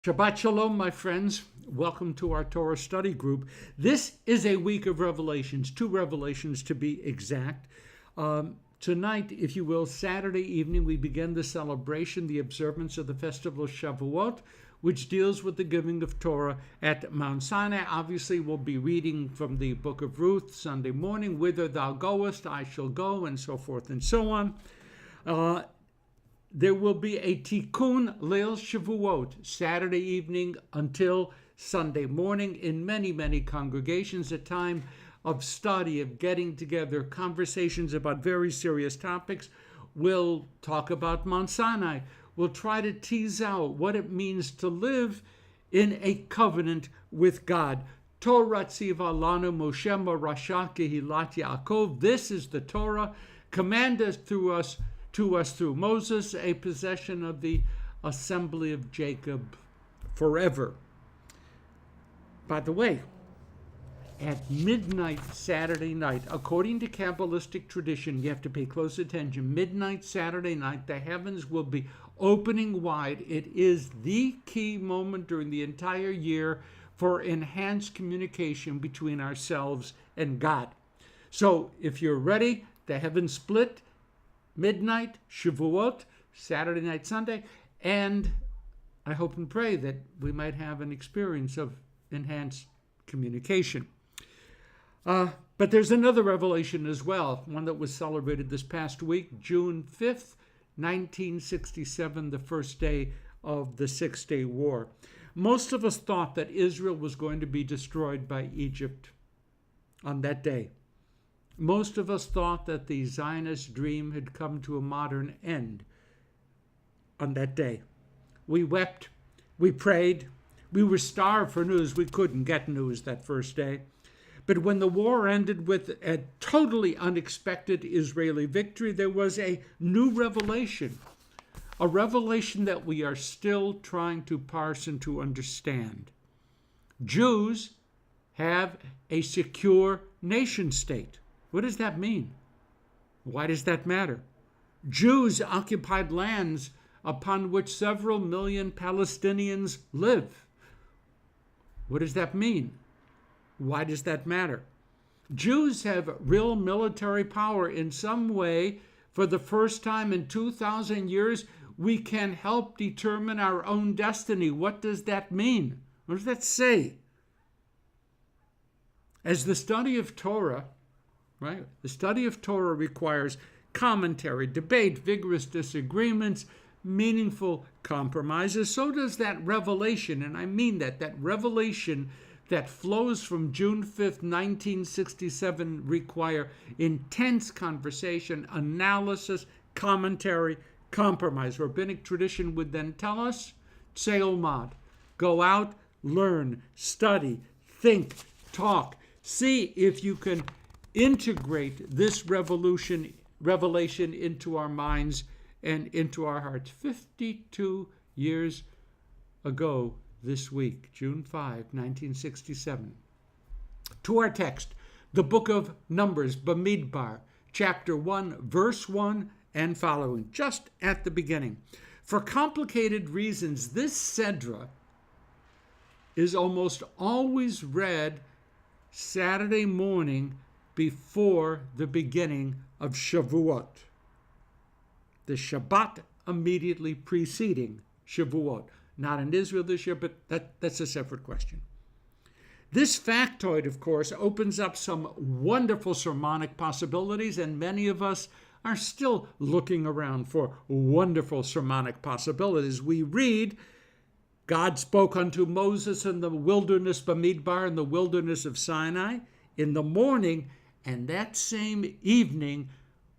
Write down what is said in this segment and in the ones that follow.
Shabbat Shalom, my friends. Welcome to our Torah study group. This is a week of revelations, 2 revelations to be exact. Tonight, if you will, Saturday evening, we begin the celebration, the observance of the festival of Shavuot, which deals with the giving of Torah at Mount Sinai. Obviously, we'll be reading from the book of Ruth Sunday morning, whither thou goest, I shall go, and so forth and so on. There will be a Tikkun Leil Shavuot, Saturday evening until Sunday morning in many congregations, a time of study, of getting together, conversations about very serious topics. We'll talk about Mount Sinai. We'll try to tease out what it means to live in a covenant with God. Torah tziva lanu Moshe Rasha Kehilat Yaakov. This is the Torah, commanded to us through Moses, a possession of the assembly of Jacob forever. By the way, at midnight Saturday night, according to Kabbalistic tradition, you have to pay close attention, midnight Saturday night, the heavens will be opening wide. It is the key moment during the entire year for enhanced communication between ourselves and God. So if you're ready, the heavens split, midnight, Shavuot, Saturday night, Sunday, and I hope and pray that we might have an experience of enhanced communication. But there's another revelation as well, one that was celebrated this past week, June 5th, 1967, the first day of the Six-Day War. Most of us thought that Israel was going to be destroyed by Egypt on that day. Most of us thought that the Zionist dream had come to a modern end on that day. We wept, we prayed, we were starved for news. We couldn't get news that first day. But when the war ended with a totally unexpected Israeli victory, there was a new revelation, a revelation that we are still trying to parse and to understand. Jews have a secure nation state. What does that mean? Why does that matter? Jews occupied lands upon which several million Palestinians live. What does that mean? Why does that matter? Jews have real military power in some way. For the first time in 2,000 years, we can help determine our own destiny. What does that mean? What does that say? As the study of Torah, right? The study of Torah requires commentary, debate, vigorous disagreements, meaningful compromises. So does that revelation, and I mean that revelation that flows from June 5th, 1967, require intense conversation, analysis, commentary, compromise. Rabbinic tradition would then tell us, Tsei Ulmad, go out, learn, study, think, talk, see if you can integrate this revelation into our minds and into our hearts. 52 years ago this week, June 5, 1967. To our text, the book of Numbers, Bamidbar, chapter 1, verse 1 and following, just at the beginning. For complicated reasons, this Sedra is almost always read Saturday morning before the beginning of Shavuot. The Shabbat immediately preceding Shavuot. Not in Israel this year, but that's a separate question. This factoid, of course, opens up some wonderful sermonic possibilities, and many of us are still looking around for wonderful sermonic possibilities. We read, God spoke unto Moses in the wilderness, Bamidbar, in the wilderness of Sinai, in the morning, and that same evening,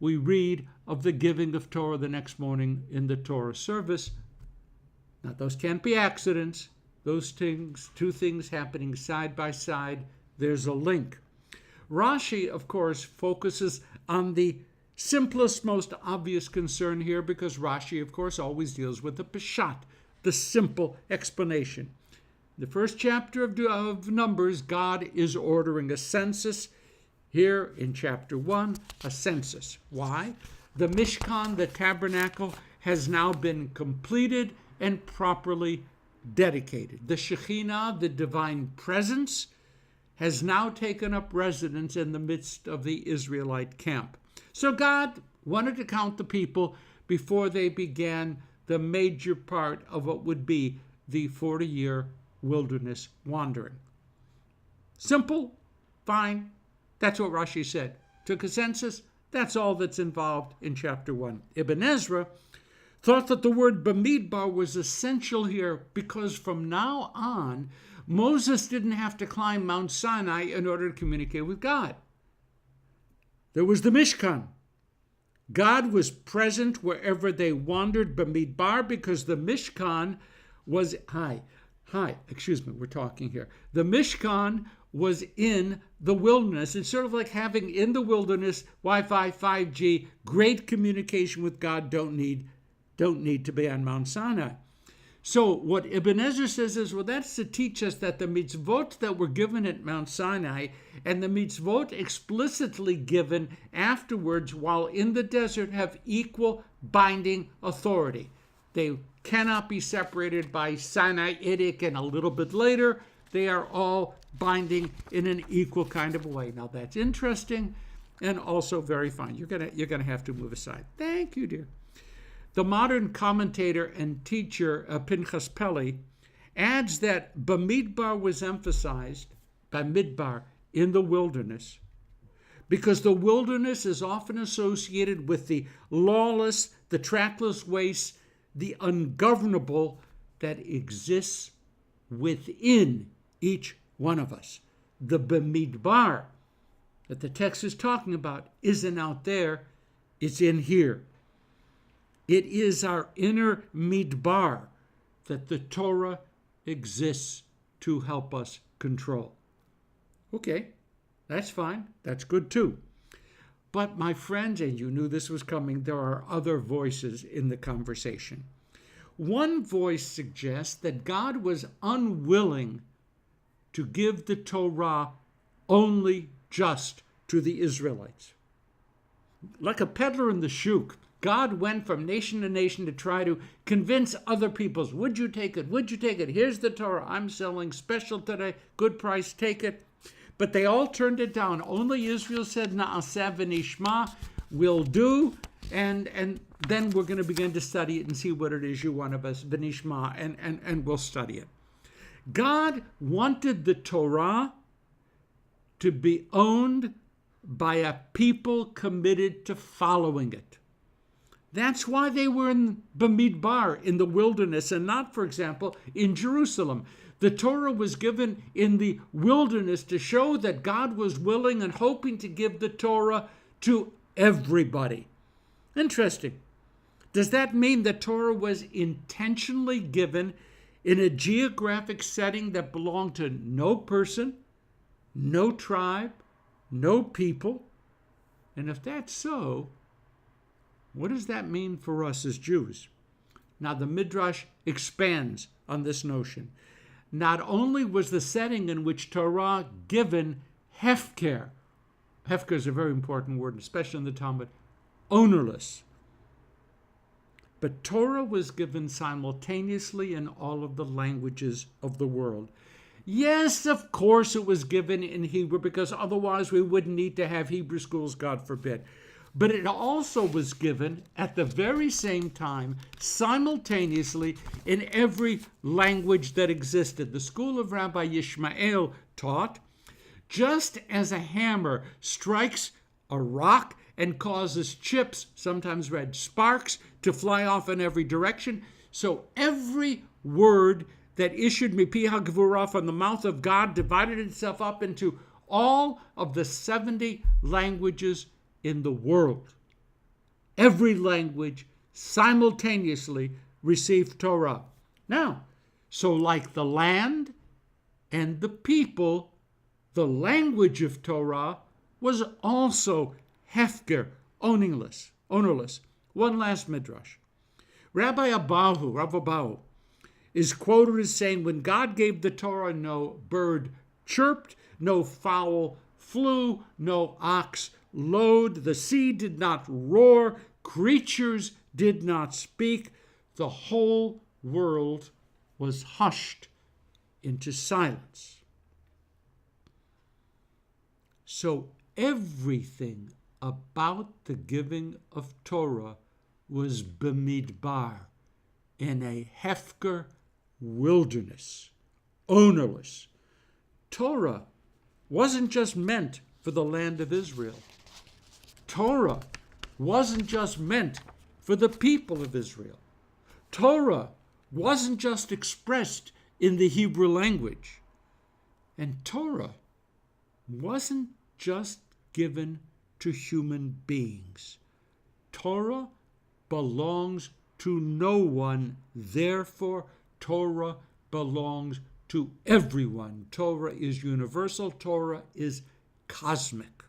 we read of the giving of Torah the next morning in the Torah service. Now, those can't be accidents. Those things, 2 things happening side by side, there's a link. Rashi, of course, focuses on the simplest, most obvious concern here because Rashi, of course, always deals with the Peshat, the simple explanation. The first chapter of Numbers, God is ordering a census. Here in chapter 1, a census. Why? The Mishkan, the tabernacle, has now been completed and properly dedicated. The Shekhinah, the divine presence, has now taken up residence in the midst of the Israelite camp. So God wanted to count the people before they began the major part of what would be the 40-year wilderness wandering. Simple, fine. That's what Rashi said. Took a census. That's all that's involved in chapter 1. Ibn Ezra thought that the word Bamidbar was essential here because from now on, Moses didn't have to climb Mount Sinai in order to communicate with God. There was the Mishkan. God was present wherever they wandered, Bamidbar, because the Mishkan was, we're talking here. The Mishkan was in the wilderness. It's sort of like having in the wilderness Wi-Fi, 5G, great communication with God, don't need to be on Mount Sinai. So what Ibn Ezra says is, well, that's to teach us that the mitzvot that were given at Mount Sinai and the mitzvot explicitly given afterwards while in the desert have equal binding authority. They cannot be separated by Sinaitic and a little bit later. They are all binding in an equal kind of way. Now that's interesting and also very fine. You're gonna have to move aside. Thank you, dear. The modern commentator and teacher Pinchas Peli adds that Bamidbar was emphasized, Bamidbar, in the wilderness, because the wilderness is often associated with the lawless, the trackless waste, the ungovernable that exists within each one of us. The Bamidbar that the text is talking about isn't out there, it's in here. It is our inner midbar that the Torah exists to help us control. Okay, that's fine. That's good too. But my friends, and you knew this was coming, there are other voices in the conversation. One voice suggests that God was unwilling to give the Torah only just to the Israelites. Like a peddler in the shuk, God went from nation to nation to try to convince other peoples, would you take it? Would you take it? Here's the Torah. I'm selling special today. Good price. Take it. But they all turned it down. Only Israel said, Na'aseh v'nishma, will do. And then we're going to begin to study it and see what it is you want of us, v'nishma, and we'll study it. God wanted the Torah to be owned by a people committed to following it. That's why they were in Bamidbar, in the wilderness, and not, for example, in Jerusalem. The Torah was given in the wilderness to show that God was willing and hoping to give the Torah to everybody. Interesting. Does that mean the Torah was intentionally given in a geographic setting that belonged to no person, no tribe, no people? And if that's so, what does that mean for us as Jews? Now, the Midrash expands on this notion. Not only was the setting in which Torah given hefker is a very important word, especially in the Talmud, ownerless, but Torah was given simultaneously in all of the languages of the world. Yes, of course it was given in Hebrew, because otherwise we wouldn't need to have Hebrew schools, God forbid. But it also was given at the very same time, simultaneously, in every language that existed. The school of Rabbi Yishmael taught, just as a hammer strikes a rock and causes chips, sometimes red sparks, to fly off in every direction, so every word that issued mipi hagvurah from the mouth of God divided itself up into all of the 70 languages in the world. Every language simultaneously received Torah. Now, so like the land and the people, the language of Torah was also hefker, ownerless. One last midrash. Rabbi Abahu, is quoted as saying, when God gave the Torah, no bird chirped, no fowl flew, no ox lowed, the sea did not roar, creatures did not speak, the whole world was hushed into silence. So everything about the giving of Torah was b'midbar, in a hefker wilderness, ownerless. Torah wasn't just meant for the land of Israel. Torah wasn't just meant for the people of Israel. Torah wasn't just expressed in the Hebrew language. And Torah wasn't just given to human beings. Torah belongs to no one. Therefore, Torah belongs to everyone. Torah is universal. Torah is cosmic.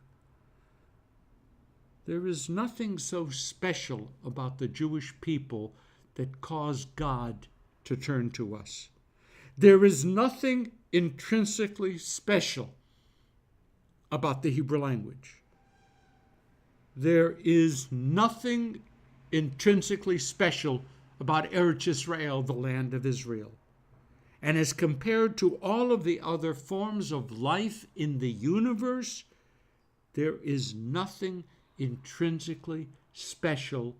There is nothing so special about the Jewish people that caused God to turn to us. There is nothing intrinsically special about the Hebrew language. There is nothing intrinsically special about Eretz Israel, the land of Israel. And as compared to all of the other forms of life in the universe, there is nothing intrinsically special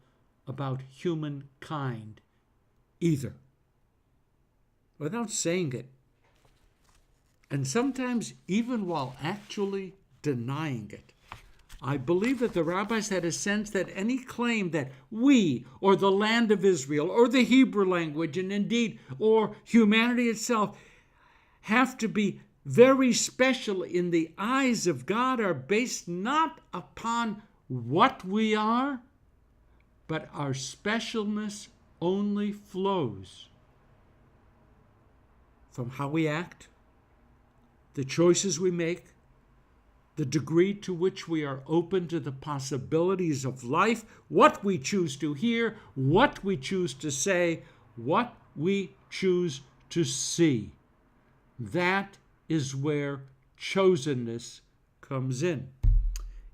about humankind either. Without saying it, and sometimes even while actually denying it, I believe that the rabbis had a sense that any claim that we, or the land of Israel, or the Hebrew language, and indeed, or humanity itself, have to be very special in the eyes of God are based not upon what we are, but our specialness only flows from how we act, the choices we make, the degree to which we are open to the possibilities of life, what we choose to hear, what we choose to say, what we choose to see. That is where chosenness comes in.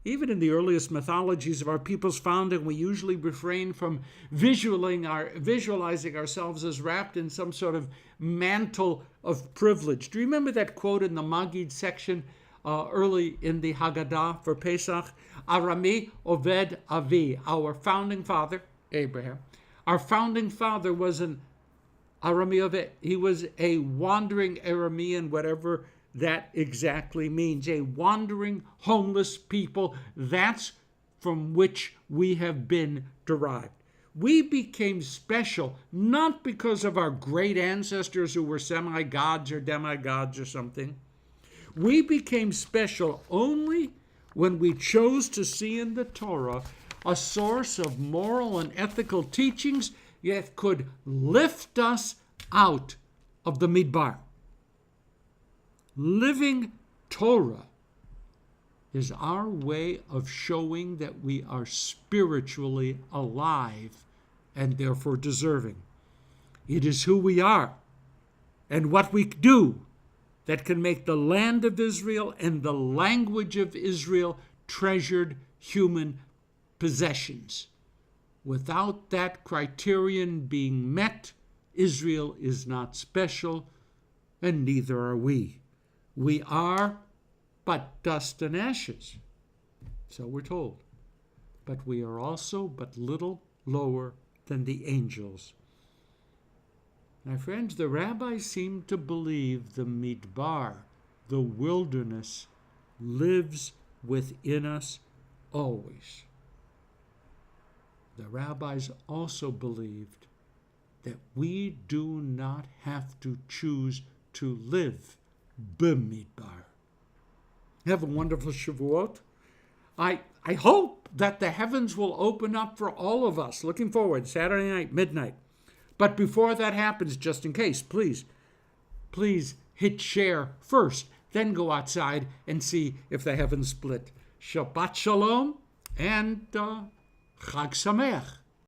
Even in the earliest mythologies of our people's founding, we usually refrain from visualizing ourselves as wrapped in some sort of mantle of privilege. Do you remember that quote in the Magid section early in the Haggadah for Pesach? Arami Oved Avi, our founding father, Abraham. Our founding father was an Arami Oved. He was a wandering Aramean, whatever that exactly means. A wandering, homeless people. That's from which we have been derived. We became special not because of our great ancestors who were semi-gods or demigods or something. We became special only when we chose to see in the Torah a source of moral and ethical teachings that could lift us out of the midbar. Living Torah is our way of showing that we are spiritually alive and therefore deserving. It is who we are and what we do that can make the land of Israel and the language of Israel treasured human possessions. Without that criterion being met, Israel is not special, and neither are we. We are but dust and ashes, so we're told. But we are also but little lower than the angels. My friends, the rabbis seem to believe the midbar, the wilderness, lives within us always. The rabbis also believed that we do not have to choose to live b'midbar. Have a wonderful Shavuot. I hope that the heavens will open up for all of us. Looking forward, Saturday night, midnight. But before that happens, just in case, please hit share first, then go outside and see if the heavens split. Shabbat Shalom and Chag Samayach.